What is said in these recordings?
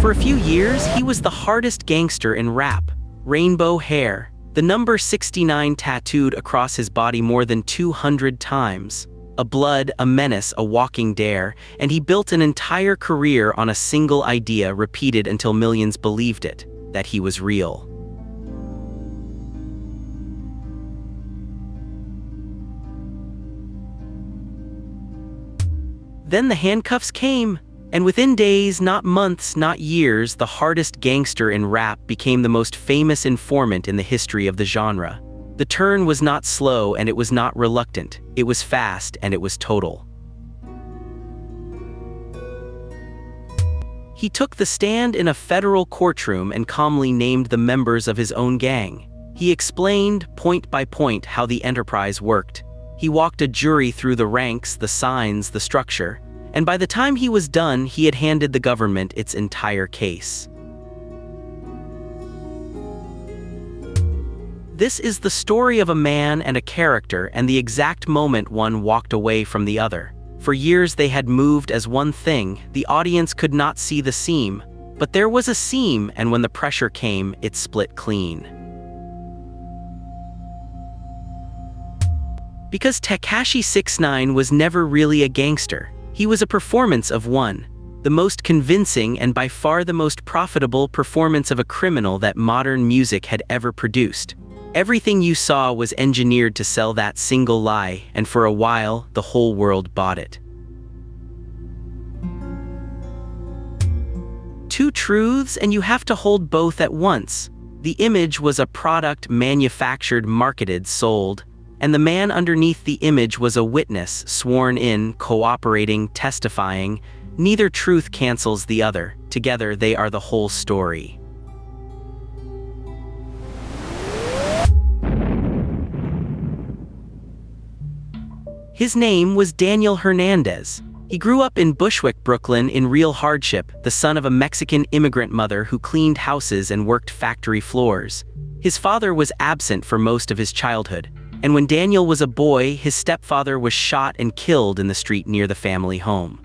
For a few years, he was the hardest gangster in rap. Rainbow hair, the number 69 tattooed across his body more than 200 times. A blood, a menace, a walking dare, and he built an entire career on a single idea repeated until millions believed it, that he was real. Then the handcuffs came, and within days, not months, not years, the hardest gangster in rap became the most famous informant in the history of the genre. The turn was not slow and it was not reluctant, it was fast and it was total. He took the stand in a federal courtroom and calmly named the members of his own gang. He explained, point by point, how the enterprise worked. He walked a jury through the ranks, the signs, the structure, and by the time he was done, he had handed the government its entire case. This is the story of a man and a character and the exact moment one walked away from the other. For years they had moved as one thing, the audience could not see the seam, but there was a seam, and when the pressure came, it split clean. Because Tekashi 6ix9ine was never really a gangster. He was a performance of one, the most convincing and by far the most profitable performance of a criminal that modern music had ever produced. Everything you saw was engineered to sell that single lie, and for a while, the whole world bought it. Two truths, and you have to hold both at once. The image was a product manufactured, marketed, sold, and the man underneath the image was a witness, sworn in, cooperating, testifying. Neither truth cancels the other. Together, they are the whole story. His name was Daniel Hernandez. He grew up in Bushwick, Brooklyn, in real hardship, the son of a Mexican immigrant mother who cleaned houses and worked factory floors. His father was absent for most of his childhood, and when Daniel was a boy, his stepfather was shot and killed in the street near the family home.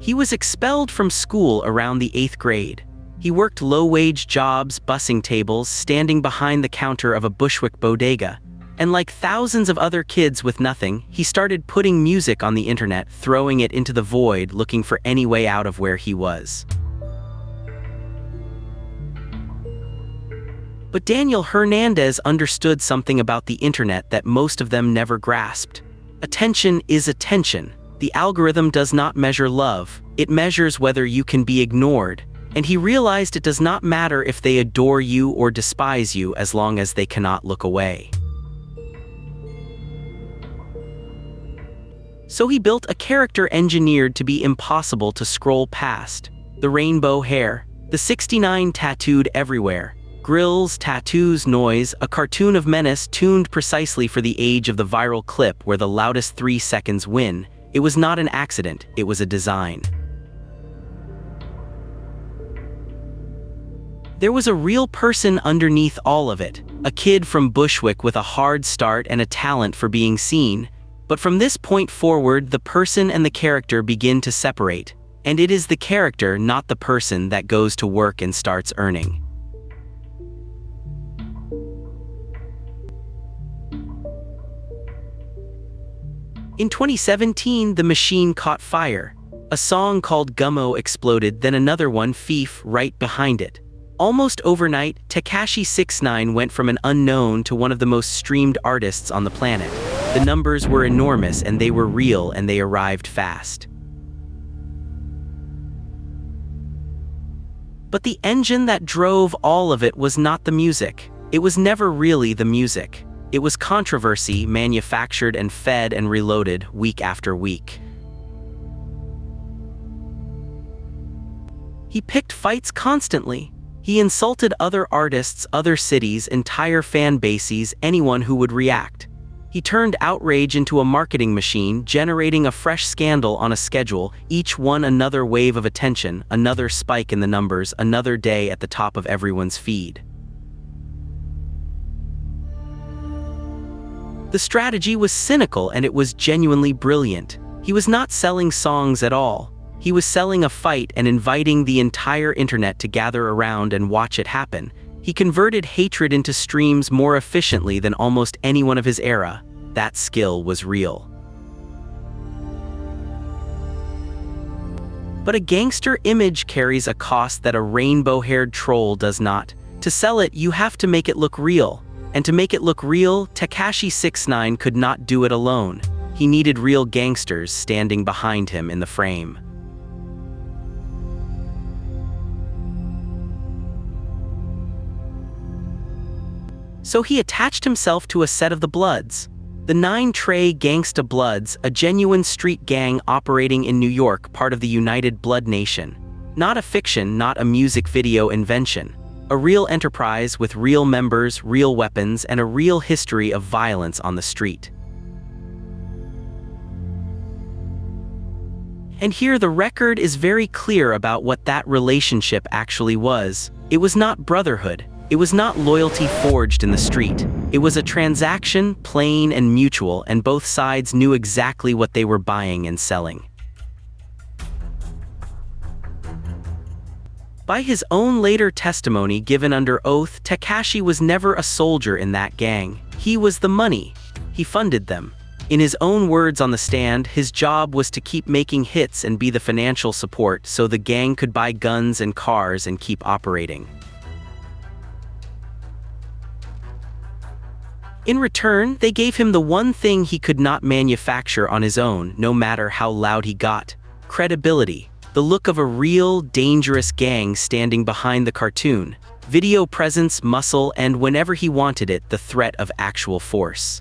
He was expelled from school around the 8th grade. He worked low-wage jobs, bussing tables, standing behind the counter of a Bushwick bodega, and like thousands of other kids with nothing, he started putting music on the internet, throwing it into the void, looking for any way out of where he was. But Daniel Hernandez understood something about the internet that most of them never grasped. Attention is attention. The algorithm does not measure love, it measures whether you can be ignored, and he realized it does not matter if they adore you or despise you as long as they cannot look away. So he built a character engineered to be impossible to scroll past. The rainbow hair, the 69 tattooed everywhere, grills, tattoos, noise, a cartoon of menace tuned precisely for the age of the viral clip where the loudest 3 seconds win. It was not an accident, it was a design. There was a real person underneath all of it, a kid from Bushwick with a hard start and a talent for being seen. But from this point forward, the person and the character begin to separate, and it is the character, not the person, that goes to work and starts earning. In 2017, the machine caught fire. A song called Gummo exploded, then another one, Fief, right behind it. Almost overnight, Tekashi 6ix9ine went from an unknown to one of the most streamed artists on the planet. The numbers were enormous and they were real and they arrived fast. But the engine that drove all of it was not the music. It was never really the music. It was controversy manufactured and fed and reloaded week after week. He picked fights constantly. He insulted other artists, other cities, entire fan bases, anyone who would react. He turned outrage into a marketing machine, generating a fresh scandal on a schedule, each one another wave of attention, another spike in the numbers, another day at the top of everyone's feed. The strategy was cynical and it was genuinely brilliant. He was not selling songs at all. He was selling a fight and inviting the entire internet to gather around and watch it happen. He converted hatred into streams more efficiently than almost anyone of his era. That skill was real. But a gangster image carries a cost that a rainbow-haired troll does not. To sell it, you have to make it look real. And to make it look real, Tekashi 6ix9ine could not do it alone. He needed real gangsters standing behind him in the frame. So he attached himself to a set of the Bloods. The Nine Trey Bloods, a genuine street gang operating in New York, part of the United Blood Nation. Not a fiction, not a music video invention. A real enterprise with real members, real weapons, and a real history of violence on the street. And here the record is very clear about what that relationship actually was. It was not brotherhood. It was not loyalty forged in the street. It was a transaction, plain and mutual, and both sides knew exactly what they were buying and selling. By his own later testimony given under oath, Tekashi was never a soldier in that gang. He was the money. He funded them. In his own words on the stand, his job was to keep making hits and be the financial support so the gang could buy guns and cars and keep operating. In return, they gave him the one thing he could not manufacture on his own, no matter how loud he got: credibility. The look of a real, dangerous gang standing behind the cartoon. Video presence, muscle, and whenever he wanted it, the threat of actual force.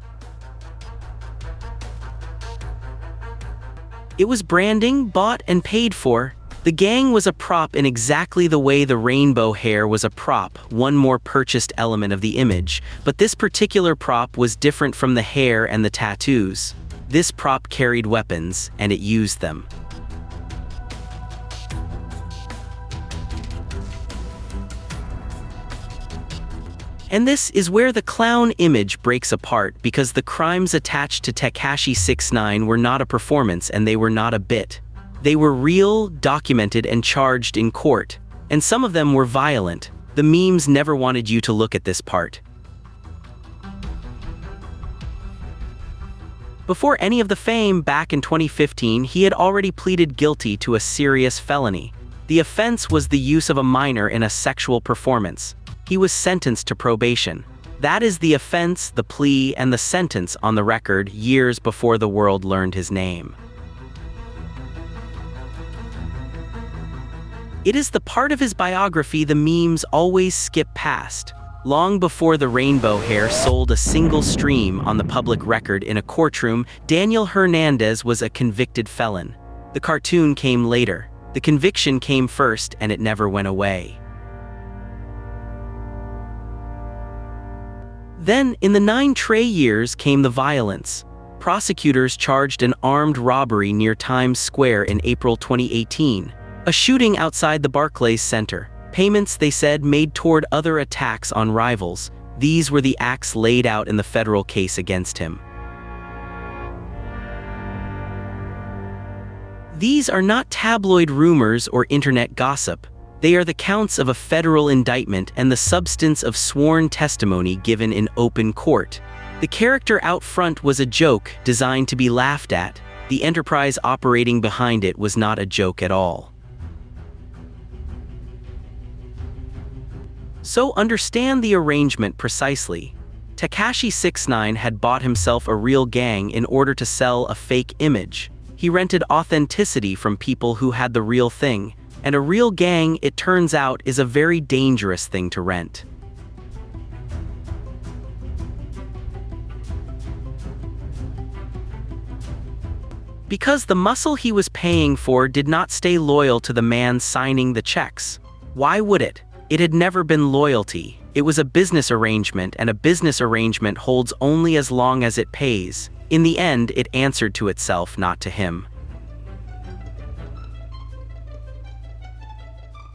It was branding, bought and paid for. The gang was a prop in exactly the way the rainbow hair was a prop, one more purchased element of the image. But this particular prop was different from the hair and the tattoos. This prop carried weapons, and it used them. And this is where the clown image breaks apart, because the crimes attached to Tekashi 6ix9ine were not a performance and they were not a bit. They were real, documented, and charged in court. And some of them were violent. The memes never wanted you to look at this part. Before any of the fame, back in 2015, he had already pleaded guilty to a serious felony. The offense was the use of a minor in a sexual performance. He was sentenced to probation. That is the offense, the plea, and the sentence on the record years before the world learned his name. It is the part of his biography the memes always skip past. Long before the rainbow hair sold a single stream on the public record in a courtroom, Daniel Hernandez was a convicted felon. The cartoon came later. The conviction came first, and it never went away. Then, in the Nine Trey years, came the violence. Prosecutors charged an armed robbery near Times Square in April 2018. A shooting outside the Barclays Center. Payments, they said, made toward other attacks on rivals. These were the acts laid out in the federal case against him. These are not tabloid rumors or internet gossip. They are the counts of a federal indictment and the substance of sworn testimony given in open court. The character out front was a joke designed to be laughed at. The enterprise operating behind it was not a joke at all. So understand the arrangement precisely. Tekashi 6ix9ine had bought himself a real gang in order to sell a fake image. He rented authenticity from people who had the real thing, and a real gang, it turns out, is a very dangerous thing to rent. Because the muscle he was paying for did not stay loyal to the man signing the checks. Why would it? It had never been loyalty. It was a business arrangement, and a business arrangement holds only as long as it pays. In the end, it answered to itself, not to him.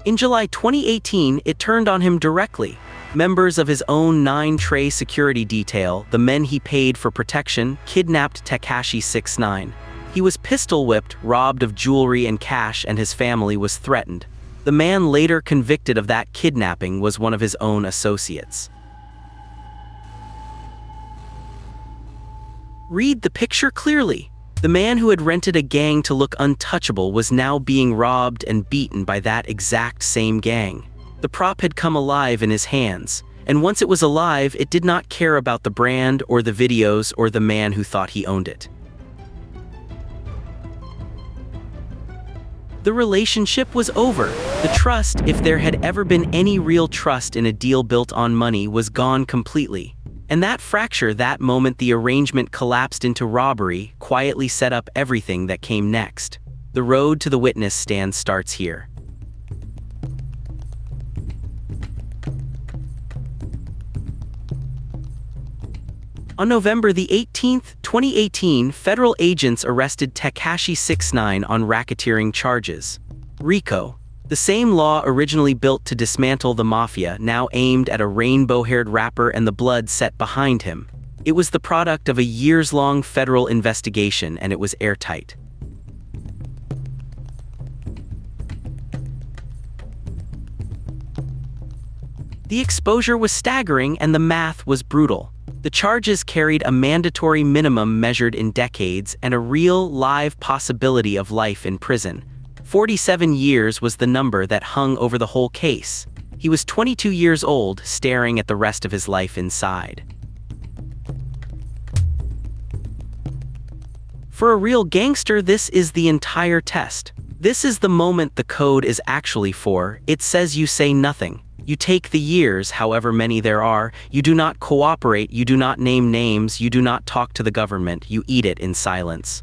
In July 2018, it turned on him directly. Members of his own Nine Trey security detail, the men he paid for protection, kidnapped Tekashi 6ix9ine. He was pistol-whipped, robbed of jewelry and cash, and his family was threatened. The man later convicted of that kidnapping was one of his own associates. Read the picture clearly. The man who had rented a gang to look untouchable was now being robbed and beaten by that exact same gang. The prop had come alive in his hands, and once it was alive, it did not care about the brand or the videos or the man who thought he owned it. The relationship was over. The trust, if there had ever been any real trust in a deal built on money, was gone completely. And that fracture, that moment the arrangement collapsed into robbery, quietly set up everything that came next. The road to the witness stand starts here. On November the 18th, 2018, federal agents arrested Tekashi 6ix9ine on racketeering charges. RICO, the same law originally built to dismantle the mafia, now aimed at a rainbow-haired rapper and the blood set behind him. It was the product of a years-long federal investigation, and it was airtight. The exposure was staggering and the math was brutal. The charges carried a mandatory minimum measured in decades and a real, live possibility of life in prison. 47 years was the number that hung over the whole case. He was 22 years old, staring at the rest of his life inside. For a real gangster, this is the entire test. This is the moment the code is actually for. It says you say nothing. You take the years, however many there are. You do not cooperate, you do not name names, you do not talk to the government, you eat it in silence.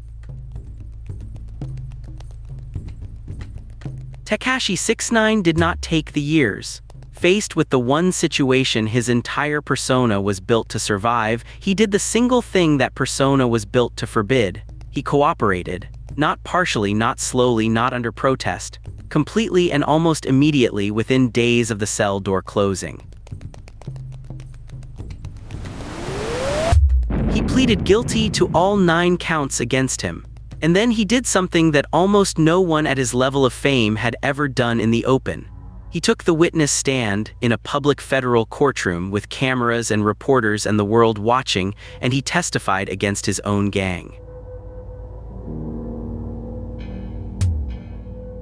Tekashi 6ix9ine did not take the years. Faced with the one situation his entire persona was built to survive, he did the single thing that persona was built to forbid. He cooperated. Not partially, not slowly, not under protest. Completely and almost immediately within days of the cell door closing. He pleaded guilty to all 9 counts against him. And then he did something that almost no one at his level of fame had ever done in the open. He took the witness stand in a public federal courtroom with cameras and reporters and the world watching, and he testified against his own gang.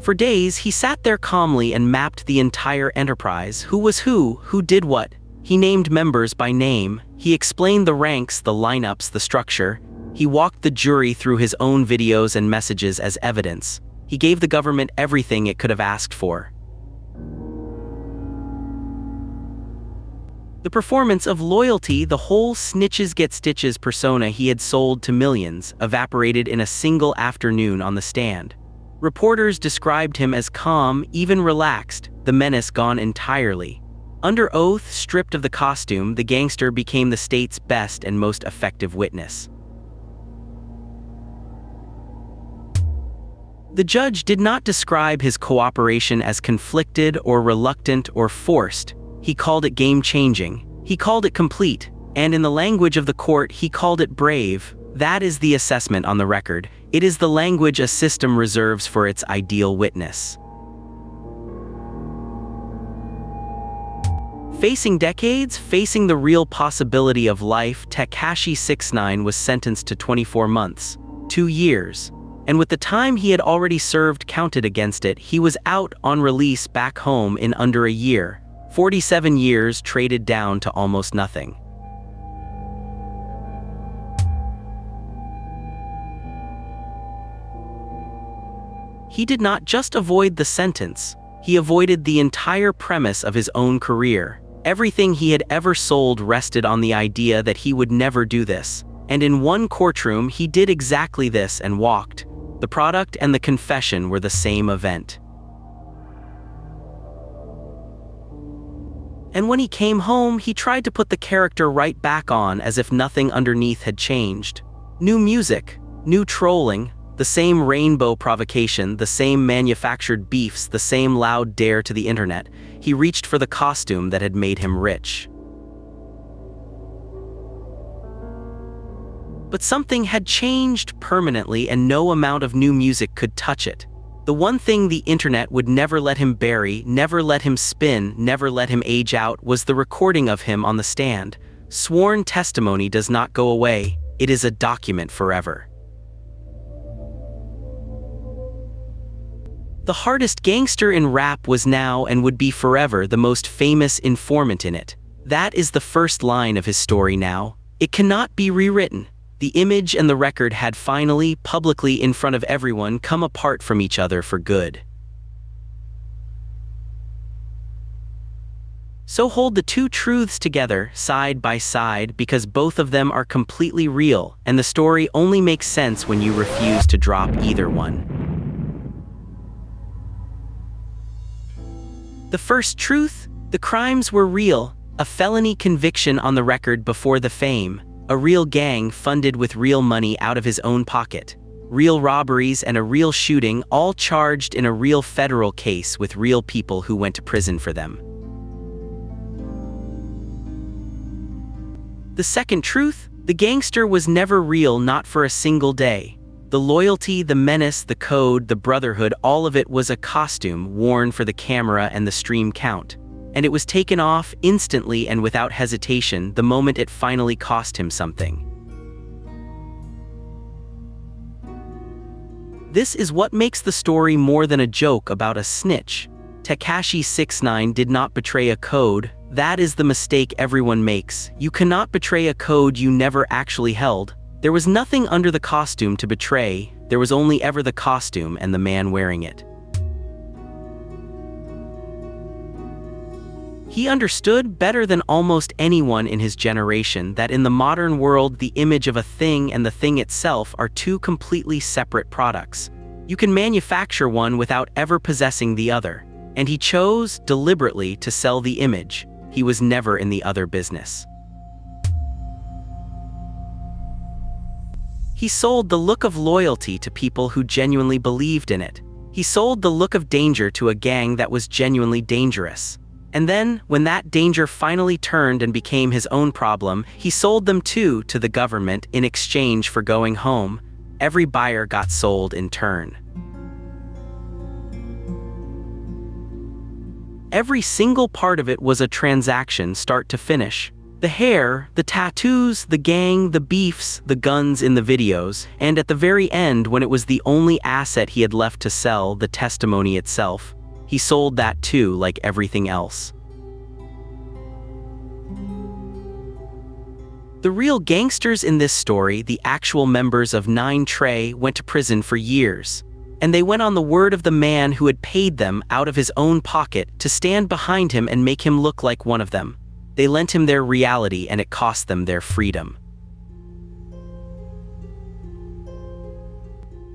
For days, he sat there calmly and mapped the entire enterprise. Who was who did what. He named members by name. He explained the ranks, the lineups, the structure. He walked the jury through his own videos and messages as evidence. He gave the government everything it could have asked for. The performance of loyalty, the whole snitches get stitches persona he had sold to millions, evaporated in a single afternoon on the stand. Reporters described him as calm, even relaxed, the menace gone entirely. Under oath, stripped of the costume, the gangster became the state's best and most effective witness. The judge did not describe his cooperation as conflicted or reluctant or forced. He called it game-changing. He called it complete. And in the language of the court, he called it brave. That is the assessment on the record. It is the language a system reserves for its ideal witness. Facing decades, facing the real possibility of life, Tekashi 6ix9ine was sentenced to 24 months, 2 years. And with the time he had already served counted against it, he was out on release back home in under a year. 47 years traded down to almost nothing. He did not just avoid the sentence, he avoided the entire premise of his own career. Everything he had ever sold rested on the idea that he would never do this. And in one courtroom, he did exactly this and walked. The product and the confession were the same event. And when he came home, he tried to put the character right back on as if nothing underneath had changed. New music, new trolling, The same rainbow provocation, the same manufactured beefs, the same loud dare to the internet. He reached for the costume that had made him rich. But something had changed permanently, and no amount of new music could touch it. The one thing the internet would never let him bury, never let him spin, never let him age out, was the recording of him on the stand. Sworn testimony does not go away. It is a document forever. The hardest gangster in rap was now and would be forever the most famous informant in it. That is the first line of his story now. It cannot be rewritten. The image and the record had finally, publicly in front of everyone, come apart from each other for good. So hold the two truths together, side by side, because both of them are completely real, and the story only makes sense when you refuse to drop either one. The first truth: the crimes were real, a felony conviction on the record before the fame, a real gang funded with real money out of his own pocket, real robberies and a real shooting, all charged in a real federal case with real people who went to prison for them. The second truth: the gangster was never real, not for a single day. The loyalty, the menace, the code, the brotherhood, all of it was a costume worn for the camera and the stream count. And it was taken off instantly and without hesitation the moment it finally cost him something. This is what makes the story more than a joke about a snitch. Tekashi 6ix9ine did not betray a code. That is the mistake everyone makes. You cannot betray a code you never actually held. There was nothing under the costume to betray. There was only ever the costume and the man wearing it. He understood better than almost anyone in his generation that in the modern world the image of a thing and the thing itself are two completely separate products. You can manufacture one without ever possessing the other. And he chose, deliberately, to sell the image. He was never in the other business. He sold the look of loyalty to people who genuinely believed in it. He sold the look of danger to a gang that was genuinely dangerous. And then, when that danger finally turned and became his own problem, he sold them too to the government in exchange for going home. Every buyer got sold in turn. Every single part of it was a transaction, start to finish. The hair, the tattoos, the gang, the beefs, the guns in the videos, and at the very end, when it was the only asset he had left to sell, the testimony itself, he sold that too, like everything else. The real gangsters in this story, the actual members of Nine Trey, went to prison for years. And they went on the word of the man who had paid them out of his own pocket to stand behind him and make him look like one of them. They lent him their reality, and it cost them their freedom.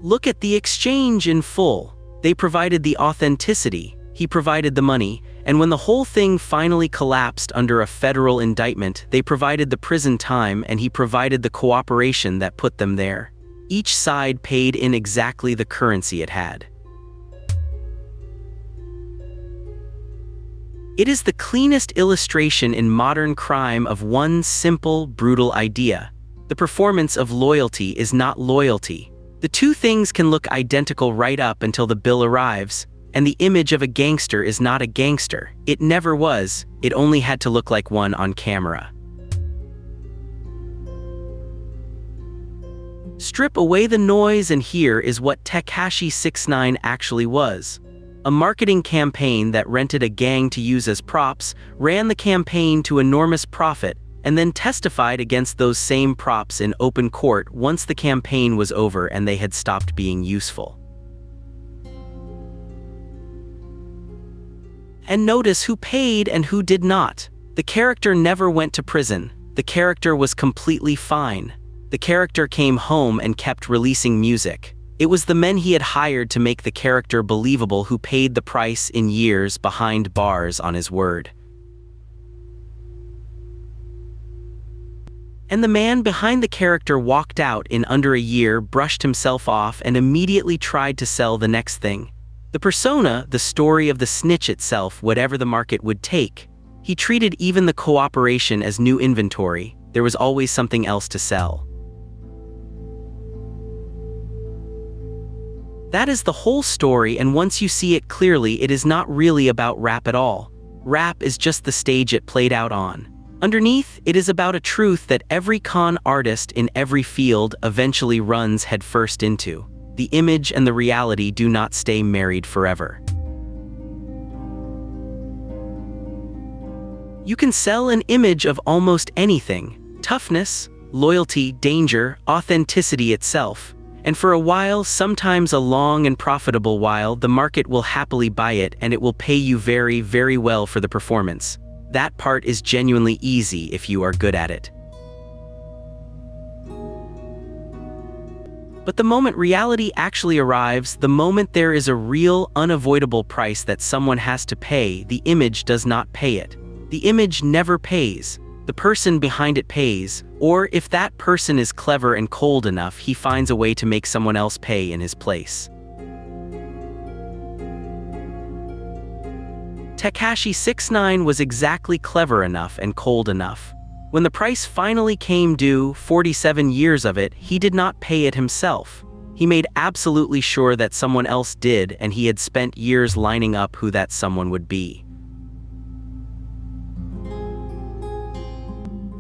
Look at the exchange in full. They provided the authenticity, he provided the money, and when the whole thing finally collapsed under a federal indictment, they provided the prison time and he provided the cooperation that put them there. Each side paid in exactly the currency it had. It is the cleanest illustration in modern crime of one simple, brutal idea. The performance of loyalty is not loyalty. The two things can look identical right up until the bill arrives, and the image of a gangster is not a gangster. It never was. It only had to look like one on camera. Strip away the noise and here is what Tekashi 6ix9ine actually was. A marketing campaign that rented a gang to use as props, ran the campaign to enormous profit, and then testified against those same props in open court once the campaign was over and they had stopped being useful. And notice who paid and who did not. The character never went to prison. The character was completely fine. The character came home and kept releasing music. It was the men he had hired to make the character believable who paid the price in years behind bars on his word. And the man behind the character walked out in under a year, brushed himself off, and immediately tried to sell the next thing. The persona, the story of the snitch itself, whatever the market would take. He treated even the cooperation as new inventory. There was always something else to sell. That is the whole story, and once you see it clearly, it is not really about rap at all. Rap is just the stage it played out on. Underneath, it is about a truth that every con artist in every field eventually runs headfirst into. The image and the reality do not stay married forever. You can sell an image of almost anything: toughness, loyalty, danger, authenticity itself. And for a while, sometimes a long and profitable while, the market will happily buy it, and it will pay you very, very well for the performance. That part is genuinely easy if you are good at it. But the moment reality actually arrives, the moment there is a real, unavoidable price that someone has to pay, the image does not pay it. The image never pays. The person behind it pays, or if that person is clever and cold enough, he finds a way to make someone else pay in his place. Tekashi 6ix9ine was exactly clever enough and cold enough. When the price finally came due, 47 years of it, he did not pay it himself. He made absolutely sure that someone else did, and he had spent years lining up who that someone would be.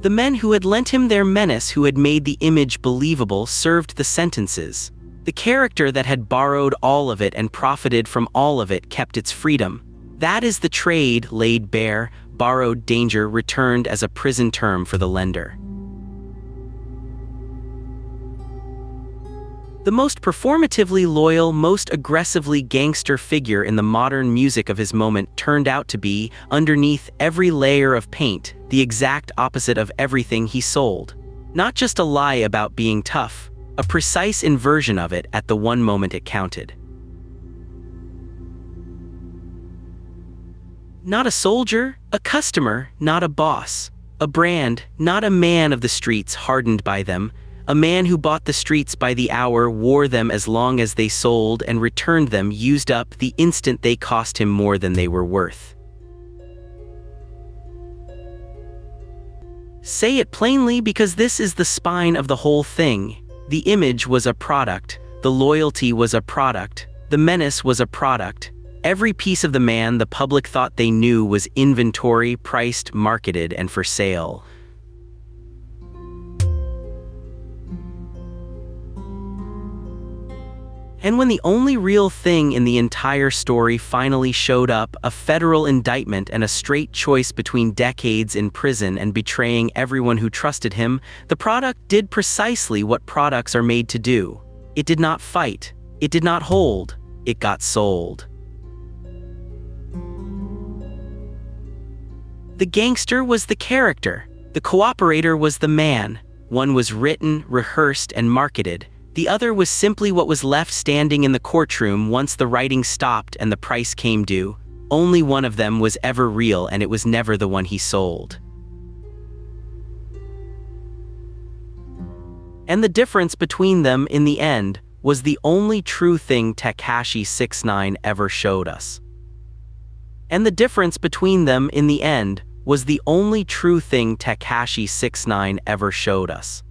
The men who had lent him their menace, who had made the image believable, served the sentences. The character that had borrowed all of it and profited from all of it kept its freedom. That is the trade laid bare, borrowed danger returned as a prison term for the lender. The most performatively loyal, most aggressively gangster figure in the modern music of his moment turned out to be, underneath every layer of paint, the exact opposite of everything he sold. Not just a lie about being tough, a precise inversion of it at the one moment it counted. Not a soldier, a customer, not a boss. A brand, not a man of the streets hardened by them. A man who bought the streets by the hour, wore them as long as they sold, and returned them used up the instant they cost him more than they were worth. Say it plainly, because this is the spine of the whole thing. The image was a product, the loyalty was a product, the menace was a product. Every piece of the man the public thought they knew was inventory, priced, marketed, and for sale. And when the only real thing in the entire story finally showed up, a federal indictment and a straight choice between decades in prison and betraying everyone who trusted him, the product did precisely what products are made to do. It did not fight. It did not hold. It got sold. The gangster was the character. The cooperator was the man. One was written, rehearsed, and marketed. The other was simply what was left standing in the courtroom once the writing stopped and the price came due. Only one of them was ever real, and it was never the one he sold. And the difference between them, in the end, was the only true thing Tekashi 6ix9ine ever showed us. And the difference between them, in the end, was the only true thing Tekashi 6ix9ine ever showed us.